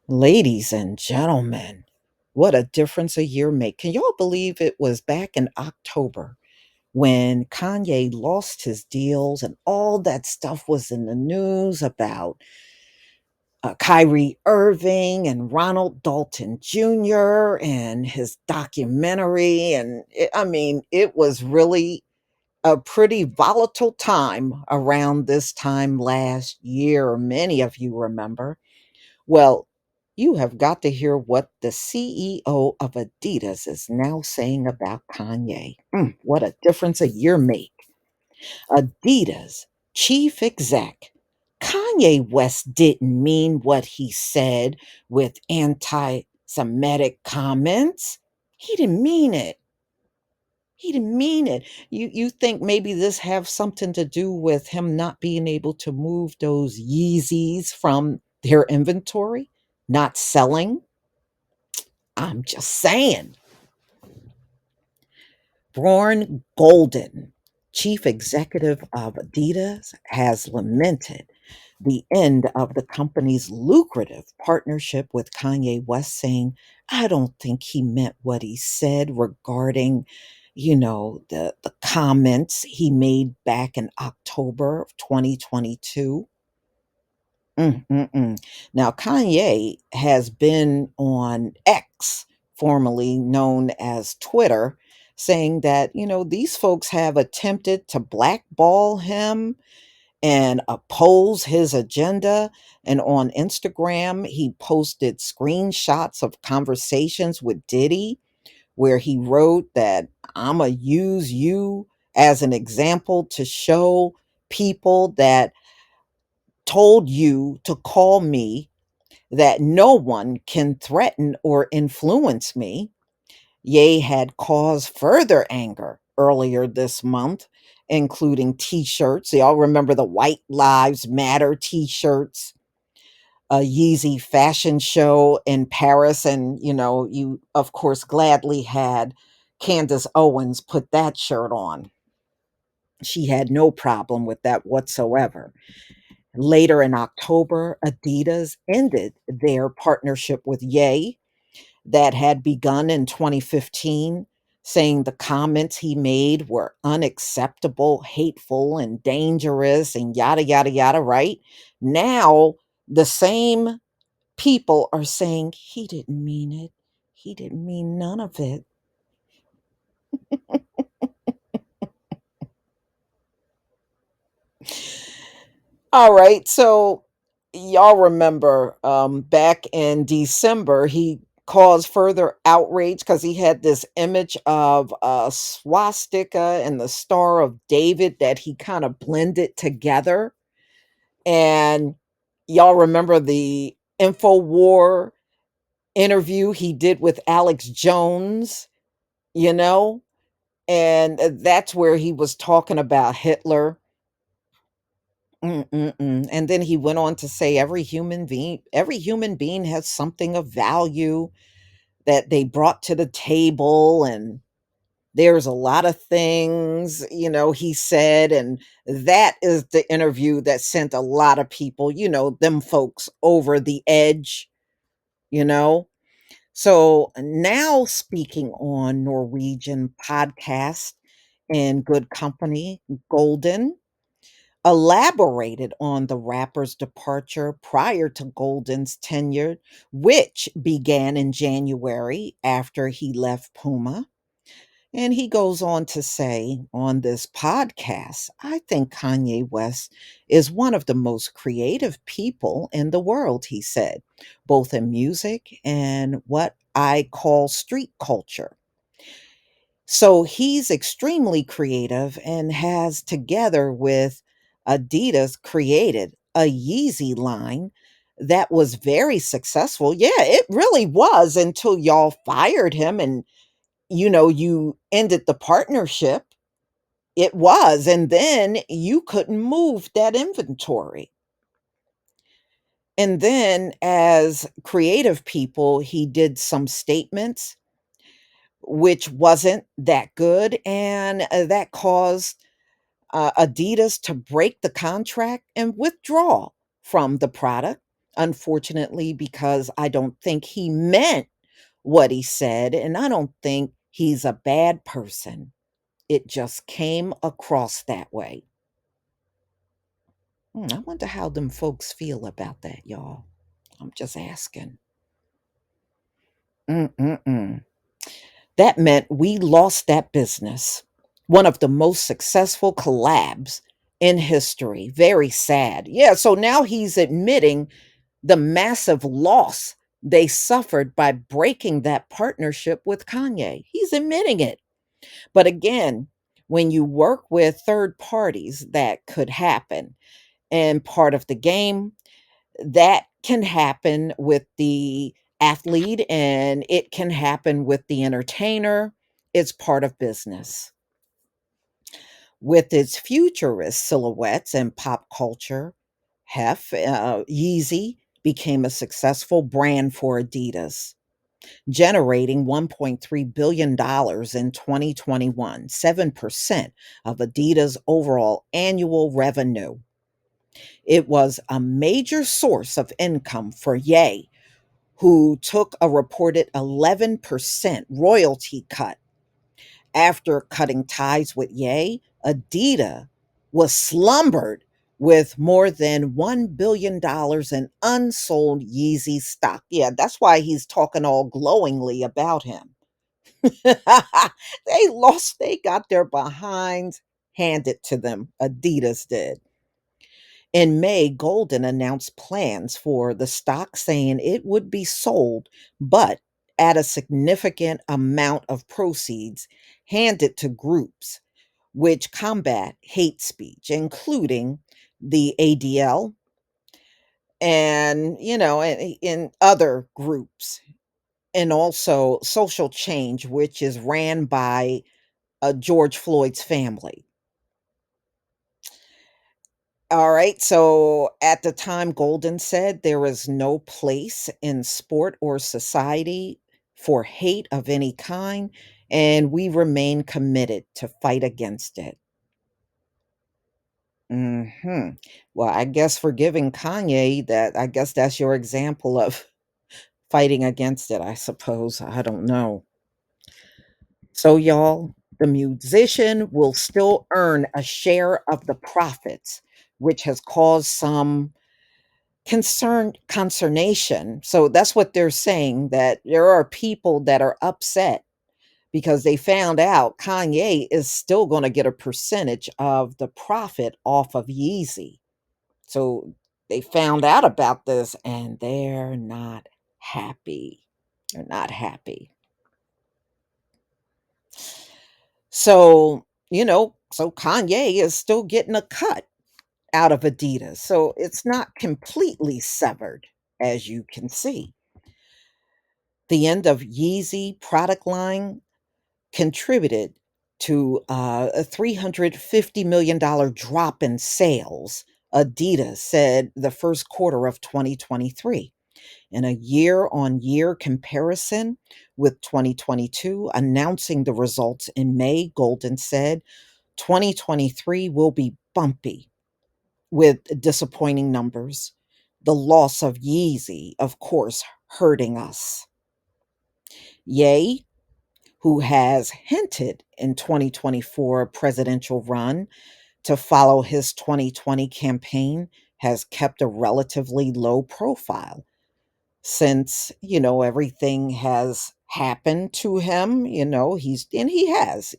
Ladies and gentlemen, what a difference a year make. Can y'all believe it was back in October when Kanye lost his deals and all that stuff was in the news about Kyrie Irving and Ronald Dalton Jr. and his documentary? It was really a pretty volatile time around this time last year. Many of you remember. Well, you have got to hear what the CEO of Adidas is now saying about Kanye. What a difference a year make. Adidas chief exec. Kanye West didn't mean what he said with anti Semitic comments. He didn't mean it. He didn't mean it. You think maybe this have something to do with him not being able to move those Yeezys from their inventory, not selling? I'm just saying. Born Golden, chief executive of Adidas, has lamented the end of the company's lucrative partnership with Kanye West, saying, I don't think he meant what he said regarding, the comments he made back in October of 2022. Now, Kanye has been on X, formerly known as Twitter, saying that, these folks have attempted to blackball him and oppose his agenda. And on Instagram, he posted screenshots of conversations with Diddy, where he wrote that I'm going to use you as an example to show people that told you to call me that no one can threaten or influence me. Ye had caused further anger earlier this month, including t shirts. Y'all remember the White Lives Matter t shirts, a Yeezy fashion show in Paris. And, you, of course, gladly had Candace Owens put that shirt on. She had no problem with that whatsoever. Later in October, Adidas ended their partnership with Ye that had begun in 2015, saying the comments he made were unacceptable, hateful, and dangerous, and yada, yada, yada, right? Now, the same people are saying he didn't mean it. He didn't mean none of it. All right. So y'all remember back in December, he caused further outrage because he had this image of a swastika and the Star of David that he kind of blended together. And y'all remember the InfoWar interview he did with Alex Jones, you know? And that's where he was talking about Hitler. And then he went on to say every human being has something of value that they brought to the table, and there's a lot of things, he said. And that is the interview that sent a lot of people, them folks over the edge, you know. So now, speaking on Norwegian podcast in good company, Golden elaborated on the rapper's departure prior to Golden's tenure, which began in January after he left Puma. And he goes on to say on this podcast, I think Kanye West is one of the most creative people in the world, he said, both in music and what I call street culture. So he's extremely creative and has, together with Adidas, created a Yeezy line that was very successful. Yeah, it really was until y'all fired him and you ended the partnership. It was. And then you couldn't move that inventory. And then, as creative people, he did some statements which wasn't that good. And that caused Adidas to break the contract and withdraw from the product. unfortunately, because I don't think he meant what he said, and I don't think he's a bad person. It just came across that way. I wonder how them folks feel about that, y'all. I'm just asking. Mm-mm-mm. That meant we lost that business. One of the most successful collabs in history. Very sad. Yeah, so now he's admitting the massive loss they suffered by breaking that partnership with Kanye. He's admitting it. But again, when you work with third parties, that could happen. And part of the game, that can happen with the athlete and it can happen with the entertainer. It's part of business. With its futurist silhouettes and pop culture, Yeezy became a successful brand for Adidas, generating $1.3 billion in 2021, 7% of Adidas' overall annual revenue. It was a major source of income for Ye, who took a reported 11% royalty cut. After cutting ties with Ye, Adidas was slumbered with more than $1 billion in unsold Yeezy stock. Yeah, that's why he's talking all glowingly about him. They got their behinds handed to them. Adidas did. In May, Golden announced plans for the stock, saying it would be sold, but at a significant amount of proceeds handed to groups which combat hate speech, including the ADL and, in other groups, and also social change, which is ran by George Floyd's family. All right. So at the time, Golden said there is no place in sport or society for hate of any kind, and we remain committed to fight against it. Well, I guess for giving Kanye that, I guess that's your example of fighting against it, I suppose. I don't know. So, y'all, the musician will still earn a share of the profits, which has caused some consternation. So that's what they're saying, that there are people that are upset because they found out Kanye is still going to get a percentage of the profit off of Yeezy. So they found out about this and they're not happy. They're not happy. So Kanye is still getting a cut out of Adidas. So it's not completely severed, as you can see. The end of Yeezy product line contributed to a $350 million drop in sales, Adidas said the first quarter of 2023. In a year on year comparison with 2022, announcing the results in May, Golden said 2023 will be bumpy with disappointing numbers. The loss of Yeezy, of course, hurting us. Ye, who has hinted in 2024 presidential run to follow his 2020 campaign, has kept a relatively low profile since, everything has happened to him, he has,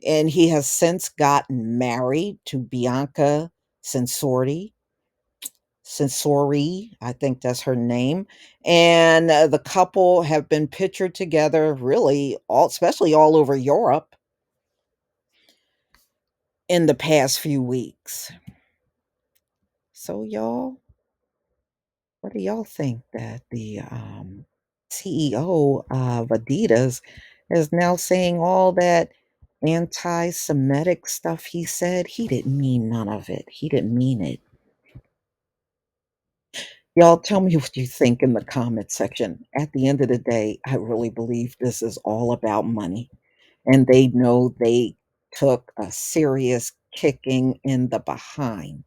and he has since gotten married to Bianca Sensori. Sensori, I think that's her name. And the couple have been pictured together really especially all over Europe in the past few weeks. So y'all, what do y'all think that the CEO of Adidas is now saying all that anti-Semitic stuff he said? He didn't mean none of it. He didn't mean it. Y'all tell me what you think in the comment section. At the end of the day, I really believe this is all about money. And they know they took a serious kicking in the behind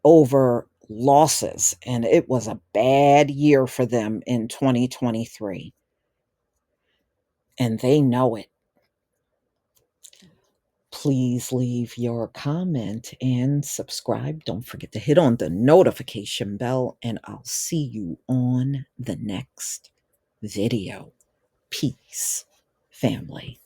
over losses, and it was a bad year for them in 2023, and they know it. Please leave your comment and subscribe. Don't forget to hit on the notification bell, and I'll see you on the next video. Peace, family.